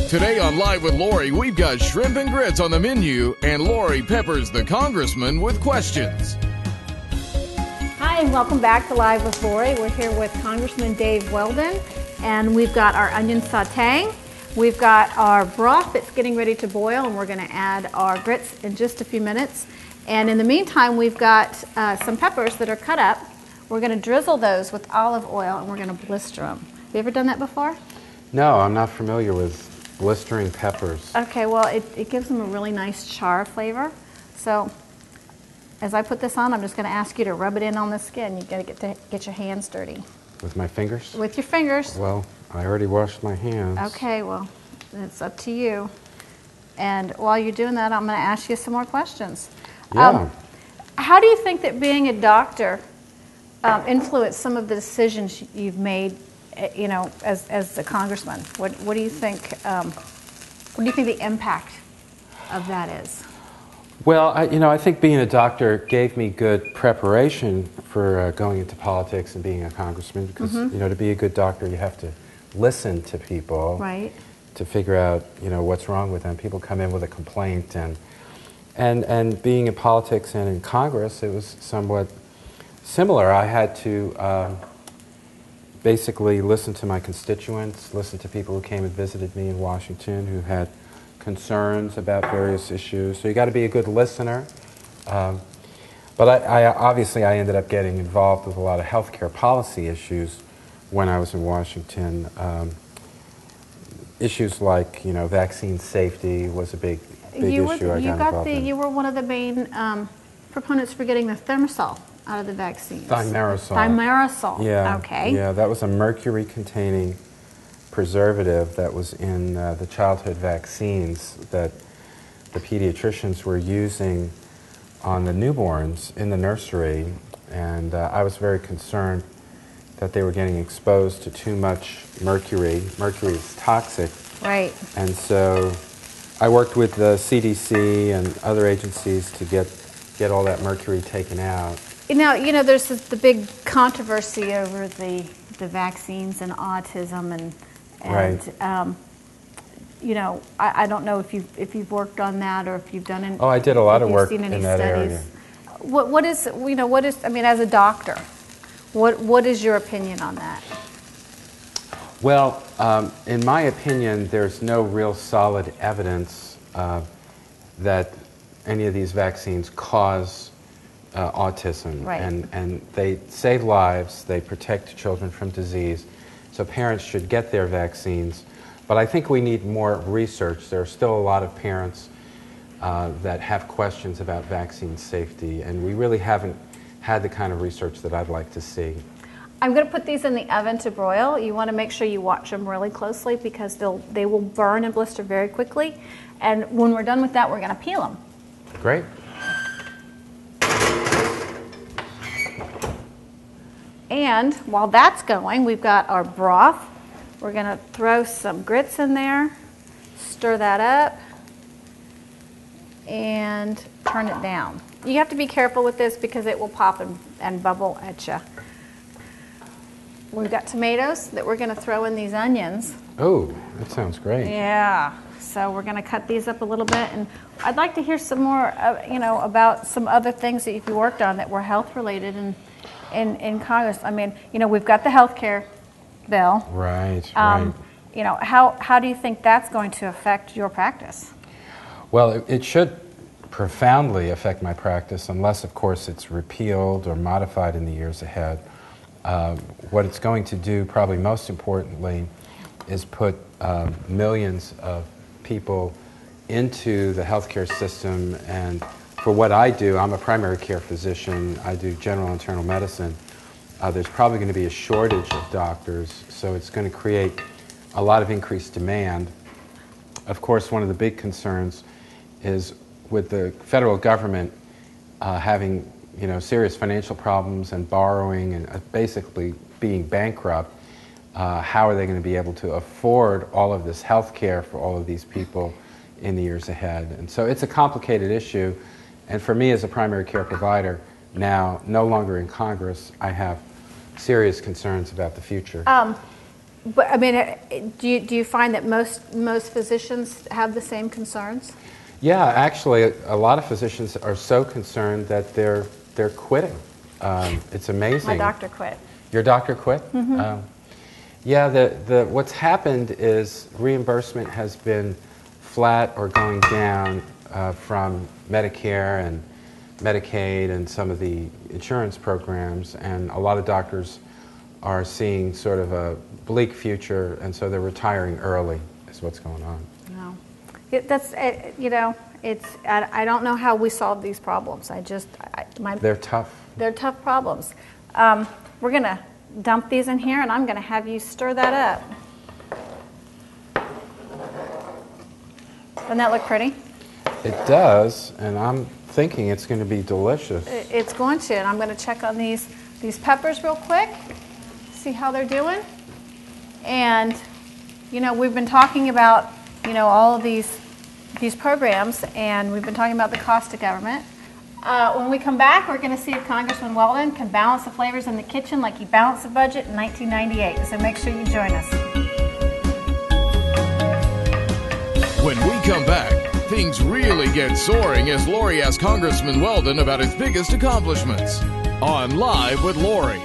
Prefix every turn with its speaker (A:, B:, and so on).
A: Today on Live with Lori, we've got shrimp and grits on the menu, and Lori peppers the congressman with questions.
B: Hi, and welcome back to Live with Lori. We're here with Congressman Dave Weldon, and we've got our onion sauteing. We've got our broth that's getting ready to boil, and we're going to add our grits in just a few minutes. And in the meantime, we've got some peppers that are cut up. We're going to drizzle those with olive oil, and we're going to blister them. Have you ever done that before?
C: No, I'm not familiar with blistering peppers.
B: Okay, well, it gives them a really nice char flavor. So as I put this on, I'm just going to ask you to rub it in on the skin. You've got to get your hands dirty.
C: With my fingers?
B: With your fingers.
C: Well, I already washed my hands.
B: Okay, well, it's up to you. And while you're doing that, I'm going to ask you some more questions.
C: Yeah.
B: How do you think that being a doctor influenced some of the decisions you've made, you know, as a congressman? What do you think? What do you think the impact of that is?
C: Well, I think being a doctor gave me good preparation for going into politics and being a congressman because, to be a good doctor, you have to listen to people.
B: Right.
C: To figure out, what's wrong with them. People come in with a complaint, and being in politics and in Congress, it was somewhat similar. I had to basically listen to my constituents, listen to people who came and visited me in Washington who had concerns about various issues. So you got to be a good listener. But I obviously ended up getting involved with a lot of healthcare policy issues when I was in Washington. Issues like vaccine safety was a big issue.
B: You were one of the main proponents for getting the thimerosal out of the vaccines. Thimerosal.
C: Yeah.
B: Okay.
C: Yeah, that was a mercury-containing preservative that was in the childhood vaccines that the pediatricians were using on the newborns in the nursery, and I was very concerned that they were getting exposed to too much mercury. Mercury is toxic.
B: Right.
C: And so I worked with the CDC and other agencies to get all that mercury taken out.
B: Now, there's the big controversy over the vaccines and autism and
C: right.
B: I don't know if you've worked on that or if you've done any.
C: Oh, I did a lot of work in that area.
B: What is as a doctor, what is your opinion on that?
C: Well, in my opinion, there's no real solid evidence that any of these vaccines cause autism.
B: Right.
C: And they save lives, they protect children from disease, so parents should get their vaccines. But I think we need more research. There are still a lot of parents that have questions about vaccine safety, and we really haven't had the kind of research that I'd like to see.
B: I'm going to put these in the oven to broil. You want to make sure you watch them really closely because they will burn and blister very quickly. And when we're done with that, we're going to peel them.
C: Great.
B: And while that's going, we've got our broth. We're going to throw some grits in there, stir that up, and turn it down. You have to be careful with this because it will pop and bubble at you. We've got tomatoes that we're going to throw in these onions.
C: Oh, that sounds great.
B: Yeah. So we're going to cut these up a little bit, and I'd like to hear some more, about some other things that you worked on that were health related in Congress. I mean, we've got the health care bill.
C: Right. Right.
B: How do you think that's going to affect your practice?
C: Well, it should profoundly affect my practice, unless, of course, it's repealed or modified in the years ahead. What it's going to do, probably most importantly, is put millions of people into the healthcare system. And for what I do, I'm a primary care physician. I do general internal medicine. There's probably going to be a shortage of doctors, so it's going to create a lot of increased demand. Of course, one of the big concerns is with the federal government having serious financial problems and borrowing and basically being bankrupt, how are they going to be able to afford all of this health care for all of these people in the years ahead? And so it's a complicated issue. And for me as a primary care provider, now no longer in Congress, I have serious concerns about the future.
B: But I mean, do you find that most physicians have the same concerns?
C: Yeah, actually, a lot of physicians are so concerned that they're quitting. It's amazing.
B: My doctor quit.
C: Your doctor quit?
B: Mm-hmm.
C: Yeah, what's happened is reimbursement has been flat or going down from Medicare and Medicaid and some of the insurance programs, and a lot of doctors are seeing sort of a bleak future, and so they're retiring early is what's going on.
B: No. That's, you know, I don't know how we solve these problems. They're
C: tough.
B: They're tough problems. We're going to dump these in here, and I'm going to have you stir that up. Doesn't that look pretty?
C: It does, and I'm thinking it's going to be delicious.
B: It's going to, and I'm going to check on these peppers real quick, see how they're doing. And, you know, we've been talking about, you know, all of these programs, and we've been talking about the cost to government. When we come back, we're going to see if Congressman Weldon can balance the flavors in the kitchen like he balanced the budget in 1998. So make sure you join us.
A: When we come back, things really get soaring as Lori asks Congressman Weldon about his biggest accomplishments. On Live with Lori.